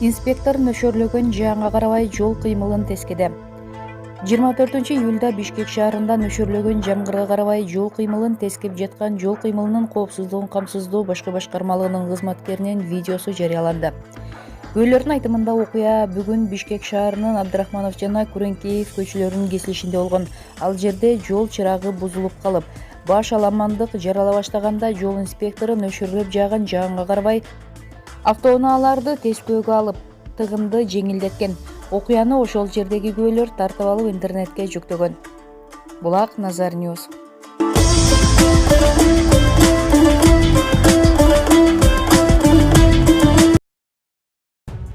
Инспектор нөшөрлөгөн жаанга карабай жол кыймылын тескеди. 24-июлда Бишкек шаарында нөшөрлөгөн жамгырга карабай жол кыймылын тескеп жаткан жол кыймылынын коопсуздугун камсыздоо башкы башкармалыгынын кызматкеринин видеосу жарыяланды. Күбөлөрдүн айтымында окуя бүгүн Бишкек шаарынын Абдрахманов жана Күреңкеев көчөлөрүнүн кесилишинде болгон. Ал жерде жол чырагы бузулуп калып, баш аламандык жарала баштаганда жол инспектору нөшөрлөп жааган жаанга карабай автоунааларды тескөөгө алып, тыгынды жеңилдеткен. Окуяны ошол жердеги күбөлөр тартып алып интернетке жүктөгөн. Булак Назар Ньюс.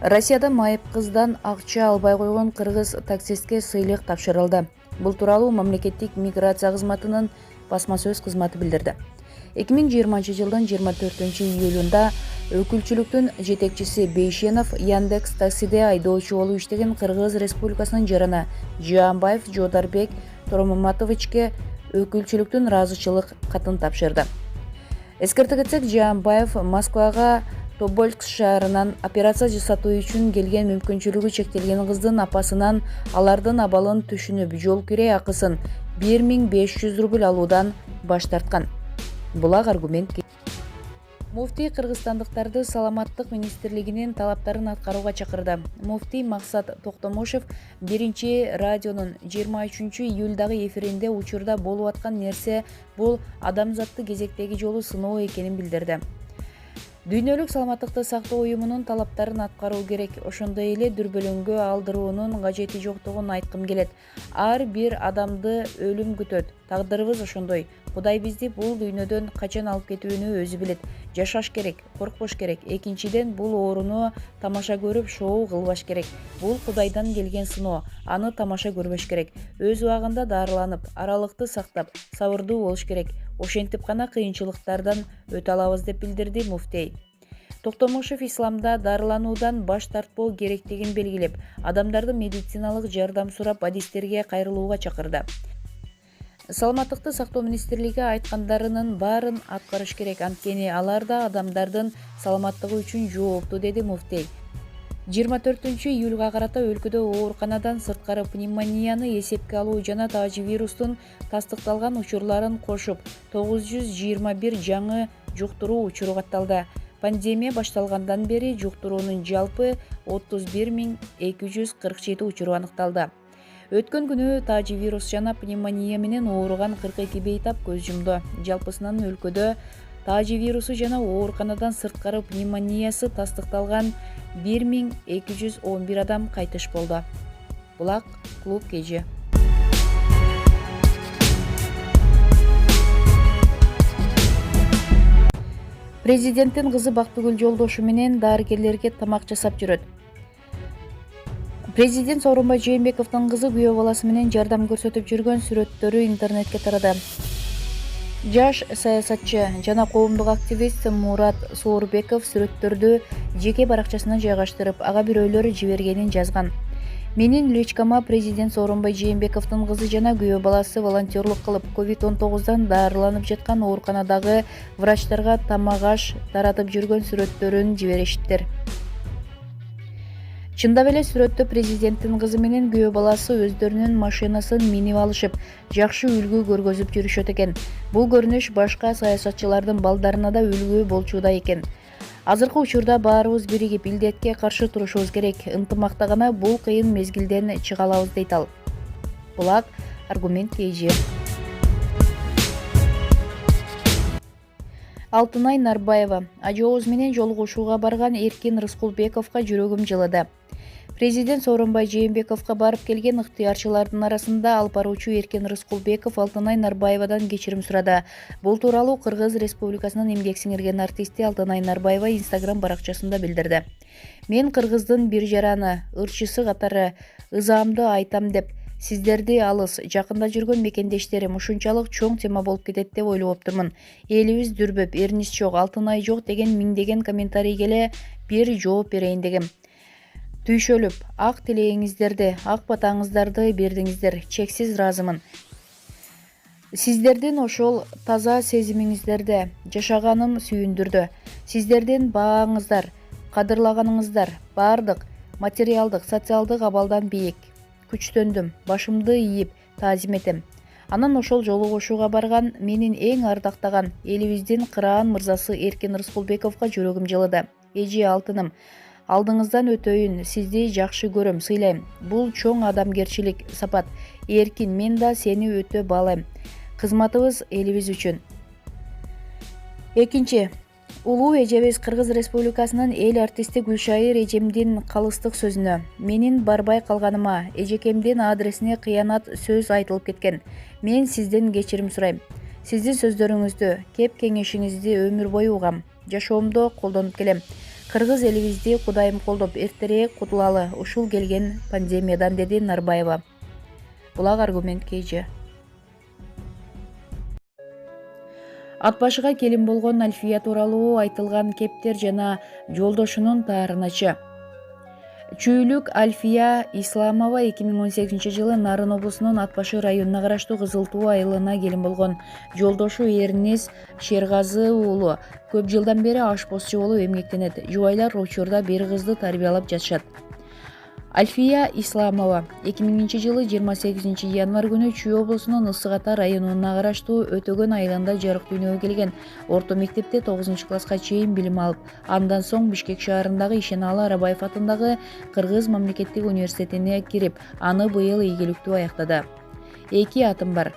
Россияда майып кыздан акча албай койгон кыргыз таксистке сыйлык тапшырылды. Бул тууралуу мамлекеттик миграция кызматынын басма сөз кызматы билдирди. 2020-жылдын 24-июлунда өкүлчүлүктүн жетекчиси Бейшенов Яндекс таксиде айдоочу болуп иштеген Кыргыз Республикасынын жарана Жаанбаев Жодарбек Торомаматовичке өкүлчүлүктүн ыраазычылык катын тапшырды. Эскерте кетсек, Жаанбаев Москвага Тобольск шаарынан операция жасатуу үчүн келген мүмкүнчүлүгү чектелген кыздын апасынан алардын абалын түшүнүп, жол кирей акысын 1500 рубль алуудан баш тарткан. Булак аргумент. Муфтий кыргызстандыктарды саламаттык министрлигинин талаптарын аткарууга чакырды. Муфтий Максат Токтомушев 1-радионун 23-июлдагы эфиринде учурда болуп аткан нерсе бул адамзатты кезектеги жолу сыноо экенин билдирди. Дүйнөлүк саламаттыкты сактоо уюмунун талаптарын аткаруу керек. Ошондой эле дүрбөлөңгө алдыруунун кажети жоктугун айткым келет. Ар бир адамды өлүм күтөт. Тагдырыбыз ошондой. Кудай бизди бул дүйнөдөн качан алып кетүүнү өзү билет. Жашаш керек, коркпош керек. Экинчиден, бул ооруну тамаша көрүп, шоу кылбаш керек. Бул Кудайдан келген сыноо. Аны тамаша көрбөш керек. Өз убагында дарыланып, аралыкты сактап, сабырдуу болуш керек. Ошентип гана кыйынчылыктардан өтө алабыз, деп билдирди муфтий. Токтомушев исламда дарылануудан баш тартпоо керектигин белгилеп, адамдарды медициналык жардам сурап адистерге кайрылууга чакырды. Саламаттыкты сактоо министрлиги айткандарынын баарын аткарыш керек, анткени алар да адамдардын саламаттыгы үчүн жооптуу, деди муфтий. 24-июлга карата өлкөдө ооруканадан сырткары пневмонияны эсепке алуу жана таажи вирустун тастыкталган учурларын кошуп 921 жаңы жуктуруу учуру катталды. Пандемия башталгандан бери жуктуруунун жалпы 31247 учуру аныкталды. Өткөн күнү таажи вирус жана пневмония менен ооруган 42 бейтап көз жумду. Жалпысынан өлкөдө таажи вирусу жана ооруканадан сырткары пневмониясы тастыкталган 1211 адам кайтыш болду. Булак клуб кежи. Президенттин кызы Бактыгүл Жолдошу менен дарыгерлерге тамак жасап жүрөт. Президент Сооронбай Жээнбековдун кызы күйөө баласы менен жардам көрсөтүп жүргөн сүрөттөрү интернетке тарады. Жаш саясатчы жана коомдук активист Мурат Соорбеков сүрөттөрдү жеке баракчасына жайгаштырып, ага бирөөлөр жибергенин жазган. Менин личкама президент Сооронбай Жээнбековдун кызы жана күйөө баласы волонтерлук кылып, COVID-19 дарыланып жаткан ооруканадагы врачтарга тамак-аш таратып жүргөн сүрөттөрүн жибериштир. Чындап эле сүрөттө президенттин кызы менен күйөө баласы өздөрүнүн машинасын минип алышып, жакшы үлгү көргөзүп жүрүшөт экен. Бул көрүнүш башка саясатчылардын балдарына да үлгү болчууда экен. Азыркы учурда баарыбыз биригип илдетке каршы турушубуз керек. Ынтымакта гана бул кыйын мезгилден чыга алабыз, дейт ал. Булак аргумент KG. Алтынай Нарбаева ажообуз менен жолугушууга барган Эркин Рыскулбековго жүрөгүм жылыды. Президент Сооронбай Жээнбековго барып келген ыктыярчылардын арасында алып баруучу Эркин Рыскулбеков Алтынай Нарбаевадан кечирим сурады. Бул тууралуу Кыргыз Республикасынын эмгек сиңирген артисти Алтынай Нарбаева Instagram баракчасында билдирди. Мен кыргыздын бир жараны, ырчысы катары ызаамды айтам деп, сиздерди алыс, жакында жүргөн мекендештерим ушунчалык чоң тема болуп кетет деп ойлоптумун. Элибиз дүрбөп, Эрнист жок, Алтынай жок деген миңдеген комментарий келе, бир жооп берейин дегем. Түйшөлүп, ак тилегиңиздерди, ак батаңыздарды бердиңиздер, чексиз ыраазымын. Сиздердин ошол таза сезимиңиздерди жашаганым сүйүндүрдү. Сиздердин бааңыздар, кадырлаганыңыздар баардык материалдык, социалдык абалдан бийик. Күчтөндүм, башымды ийип таазим этем. Анан ошол жолу кошууга барган менин эң ардактаган элибиздин кыраан мырзасы Эркин Рыскулбековго жүрөгүм жылыды. Эже алтыным, алдыңыздан өтөйүн, сизди жакшы көрөм, сыйлайм. Бул чоң адамгерчилик сапат. Эркин, мен да сени өтө баалайм. Кызматыбыз элибиз үчүн. Экинчи, улуу эжебиз Кыргыз Республикасынын эл артисти Гүлшайыр эжемдин калыстык сөзүнө: менин барбай калганыма, эжекемдин адресине кыянат сөз айтылып кеткен. Мен сизден кечирим сурайм. Сиздин сөздөрүңүздү, кеп кеңешиңизди өмүр бою угам. Жашоомдо колдонуп келем. Кыргыз элибизди Кудайым колдоп, эртерээк кутулалы ушул келген пандемиядан, деди Нарбаева. Булак аргумент KG. Ат башыга келин болгон Альфия тууралуу айтылган кептер жана жолдошунун таарыначы. Чүйлүк Альфия Исламова 2018 жылы Нарын облусунун Ат башы районуна караштуу Кызыл Туу айылына келин болгон. Жолдошу Эрнис Шергазы уулу көп жылдан бери ашпозчу болуп эмгектенет. Жубайлар учурда бир кызды тарбиялап жатышат. Альфия Исламова 2000 жылы 28 январь күнү Чүй облусунун Ысык Ата районуна караштуу Өтөгөн айылында жарык дүйнөгө келген. Орто мектепте 9-класска чейин билим алып, андан соң Бишкек шаарындагы Ишеналы Арабаев атындагы Кыргыз мамлекеттик университетине кирип, аны быйыл ийгиликтүү аяктады. 2 атым бар.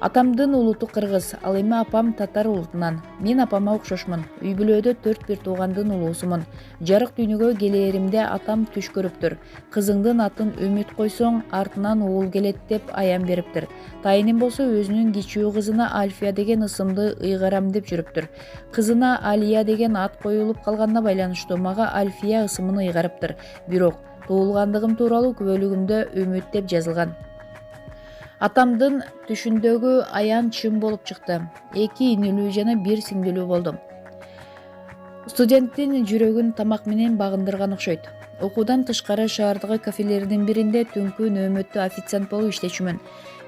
Атамдын улуту кыргыз, ал эми апам татар улутунан. Мен апама окшошмун. Үй бүлөдө 4 туугандын улуусумун. Жарык дүйнөгө келээримде атам түш көрүптүр. Кызыңдын атын Үмүт койсоң, артынан уул келет деп аян бериптир. Тайыным болсо өзүнүн кичүү кызына Альфия деген ысымды ыйгарам деп жүрүптүр. Кызына Алия деген ат коюлуп калганына байланыштуу мага Альфия ысымын ыйгарыптыр. Бирок туулгандыгым тууралуу күбөлүгүмдө Үмүт деп жазылган. Атамдын түшүндөгү аян чын болуп чыкты. 2 инилүү жана 1 сиңдилүү болдум. Студенттин жүрөгүн тамак менен багындырган окшойт. Окуудан тышкары шаардагы кафелердин биринде түнкү нөөмөттө официант болуп иштечүмүн.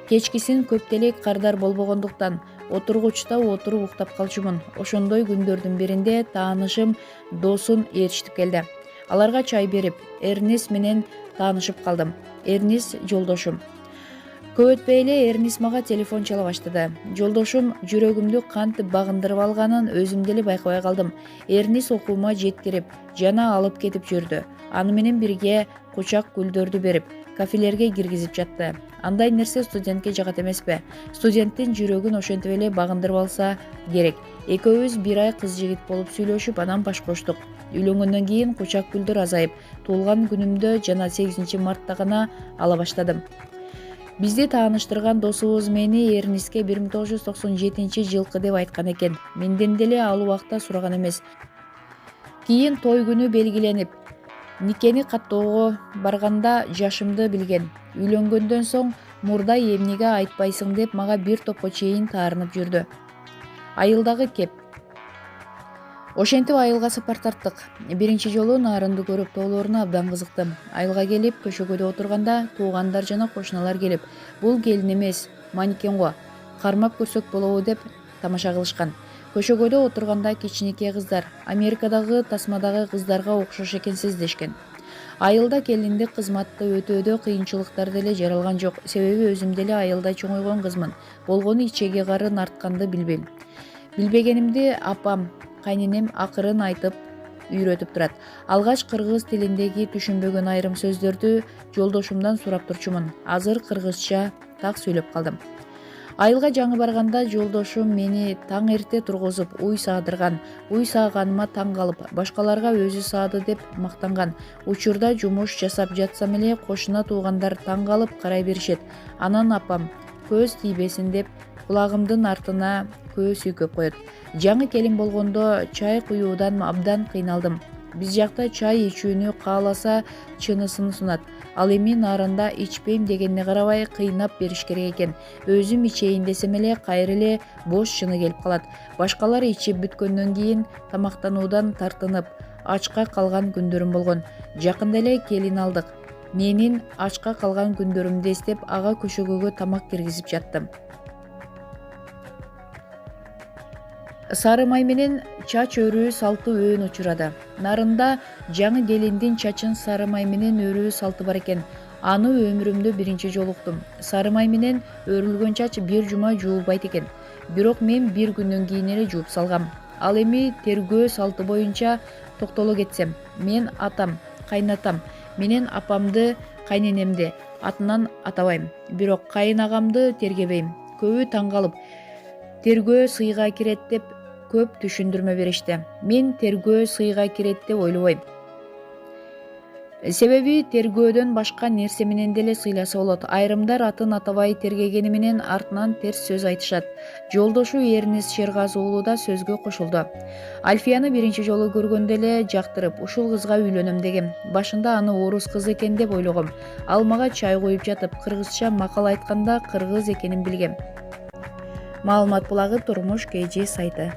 Кечкисин көптелек кардар болбогондуктан отургучта отуруп уктап калчумун. Ошондой күндөрдүн биринде таанышым досун ээрчитип келди. Аларга чай берип, Эрнис менен таанышып калдым. Эрнис жолдошум. Көп өтпөй эле Эрнис мага телефон чала баштады. Жолдошум жүрөгүмдү кантип багындырып алганын өзүм деле байкабай калдым. Эрнис окуума жеткирип, жана алып кетип жүрдү. Аны менен бирге кучак гүлдөрдү берип, кафелерге киргизип жатты. Андай нерсе студентке жагат эмеспи? Студенттин жүрөгүн ошентип эле багындырып алса керек. Экөөбүз 1 ай кыз жигит болуп сүйлөшүп, анан башкалаштык. Үйлөнгөндөн кийин кучак гүлдөр азайып, туулган күнүмдө жана 8 мартта гана ала баштадым. Бизди тааныштырган досубуз мени Эрниске 1997 жылкы деп айткан экен. Менден деле ал убакта сураган эмес. Кийин той күнү белгиленип, никени каттоого барганда жашымды билген. Үйлөнгөндөн соң мурда эмнеге айтпайсың деп мага бир топко чейин таарынып жүрдү. Айылдагы кеп. Ошентип айылга сапар тарттык. Биринчи жолу Нарынды көрүп тоолоруна абдан кызыктым. Айылга келип, көшөгөдө отурганда туугандар жана кошуналар келип, бул келин эмес, манекен го, кармап көрсөк болобу деп тамаша кылышкан. Көшөгөдө отурганда кичинекей кыздар, Америкадагы тасмадагы кыздарга окшош экенсиз дешкен. Айылда келиндик кызматты өтөөдө кыйынчылыктар деле жаралган жок. Себеби өзүм деле айылда чоңойгон кызмын. Болгону ичеги карын артканды билбейм. Билбегенимди апам, кайненем акырын айтып үйрөтүп турат. Алгач кыргыз тилиндеги түшүнбөгөн айрым сөздөрдү жолдошумдан сурап турчумун. Азыр кыргызча так сүйлөп калдым. Айылга жаңы барганда жолдошум мени таң эрте тургузуп уй саадырган. Уй сааганыма таң калып, башкаларга өзү саады деп мактанган. Учурда жумуш жасап жатсам эле кошуна туугандар таң калып карай беришет. Анан апам көз тийбесин деп кулагымдын артына көз сүйкөп коет. Жаңы келин болгондо чай куюудан абдан кыйналдым. Биз жакта чай ичүүнү кааласа чынысын сунат. Ал эми Нарында ичпейм дегенине карабай кыйнап бериш керек экен. Өзүм ичейин десем эле кайра эле бош чыны келип калат. Башкалар ичип бүткөндөн кийин тамактануудан тартынып, ачка калган күндөрүм болгон. Жакында эле келин алдык. Менин ачка калган күндөрүмдү эстеп ага көшөгөгө тамак киргизип жаттым. Сары май менен чач өрүү салты өөн учурады. Нарында жаңы келиндин чачын сары май менен өрүү салты бар экен. Аны өмүрүмдө биринчи жолу уктум. Сары май менен өрүлгөн чач бир жума жуулбайт экен. Бирок мен бир күндөн кийин эле жууп салгам. Ал эми тергөө салты боюнча токтоло кетсем, мен атам, кайнатам менен апамды, кайненемди атынан атабайм. Бирок кайын агамды тергебейм. Көбү таң калып, тергөө сыйга кирет деп көп түшүндүрмө беришти. Мен тергөө сыйга кирет деп ойлобойм. Себеби тергөөдөн башка нерсе менен деле сыйласа болот. Айрымдар атын атабай тергегени менен артынан терс сөз айтышат. Жолдошу Эрнест Шергаз уулу да сөзгө кошулду. Альфияны биринчи жолу көргөндө эле жактырып, ушул кызга үйлөнөм дегем. Башында аны орус кызы экен деп ойлогом. Ал мага чай коюп жатып, кыргызча макал айтканда кыргыз экенин билгем. Маалымат булагы Турмуш KG сайты.